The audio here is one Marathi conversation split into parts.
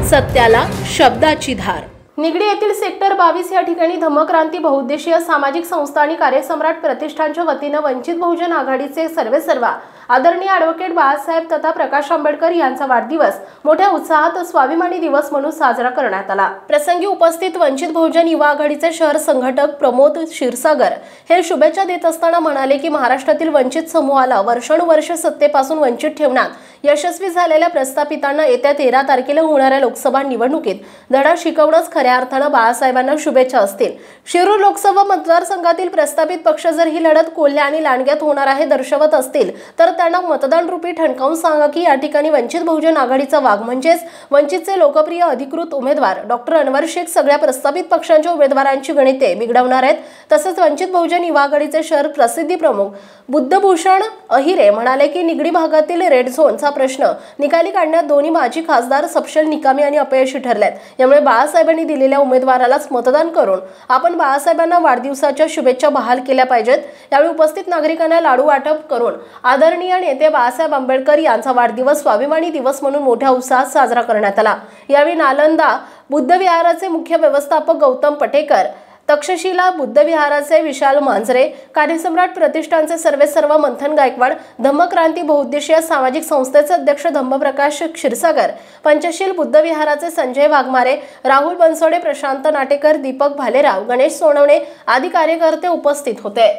सत्याला शब्दाची धार। निगडी येथील सेक्टर 22 या ठिकाणी धम्मक्रांती बहुउद्देशीय सामाजिक संस्था आणि कार्यसम्राट प्रतिष्ठानच्या वतीने वंचित बहुजन आघाडीचे सर्वेसर्वा आदरणीय ॲडव्होकेट बाळासाहेब तथा प्रकाश आंबेडकर यांचा वाढदिवस मोठ्या उत्साहात स्वाभिमानी दिवस म्हणून साजरा करण्यात आला। प्रसंगी उपस्थित वंचित बहुजन युवा आघाडीचे शहर संघटक प्रमोद क्षीरसागर हे शुभेच्छा देत असताना म्हणाले की महाराष्ट्रातील वंचित समूहाला वर्षानुवर्ष सत्तेपासून वंचित ठेवण्यात यशस्वी झालेल्या प्रस्थापितांना येत्या 13 तारखेला होणाऱ्या लोकसभा निवडणुकीत धडा शिकवणंच खऱ्या अर्थानं बाळासाहेबांना शुभेच्छा असतील। शिरूर लोकसभा मतदारसंघातील प्रस्थापित पक्ष जर ही लढत कोल्हे आणि लांडग्यात होणार आहे दर्शवत असतील तर त्यांना मतदान रूपी ठणकावून सांगा की या ठिकाणी वंचित बहुजन आघाडीचा वाघ म्हणजेच वंचितचे लोकप्रिय अधिकृत उमेदवार डॉक्टर अनवर शेख सगळ्या प्रस्थापित पक्षांच्या उमेदवारांची गणिते बिघडवणार आहेत। तसंच वंचित बहुजन युवा आघाडीचे शहर प्रसिद्धी प्रमुख बुद्धभूषण अहिरे म्हणाले की निगडी भागातील रेड झोनचा प्रश्न निकाली काढण्यात दोन्ही माजी खासदार सपशेल निकामी आणि अपयशी ठरलेत। यामुळे बाळासाहेबांनी दिलेल्या उमेदवारालाच मतदान करून आपण बाळासाहेबांना वाढदिवसाच्या शुभेच्छा बहाल केल्या पाहिजेत। यावेळी उपस्थित नागरिकांना लाडू वाटप करून आदरणीय नेते बाळासाहेब आंबेडकर यांचा वाढदिवस स्वाभिमानी दिवस म्हणून मोठ्या उत्साहात साजरा करण्यात आला। यावेळी नालंदा बुद्ध विहाराचे मुख्य व्यवस्थापक गौतम पटेकर, तक्षशिला बुद्ध विहाराचे विशाल मांजरे, कार्यसम्राट प्रतिष्ठानचे सर्वेसर्वा मंथन गायकवाड, धम्मक्रांती बहुउद्देशीय सामाजिक संस्थेचे अध्यक्ष धम्मप्रकाश क्षीरसागर, पंचशील बुद्ध विहाराचे संजय वाघमारे, राहुल बनसोडे, प्रशांत नाटेकर, दीपक भालेराव, गणेश सोनवणे आदी कार्यकर्ते उपस्थित होते।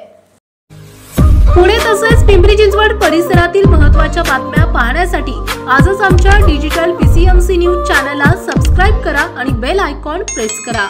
पुणे तसेच पिंपरी चिंचवड परिसरातील महत्त्वाच्या बातम्या पाहण्यासाठी आजच आमच्या डिजिटल PCMC न्यूज चॅनलला सबस्क्राइब करा आणि बेल आयकॉन प्रेस करा।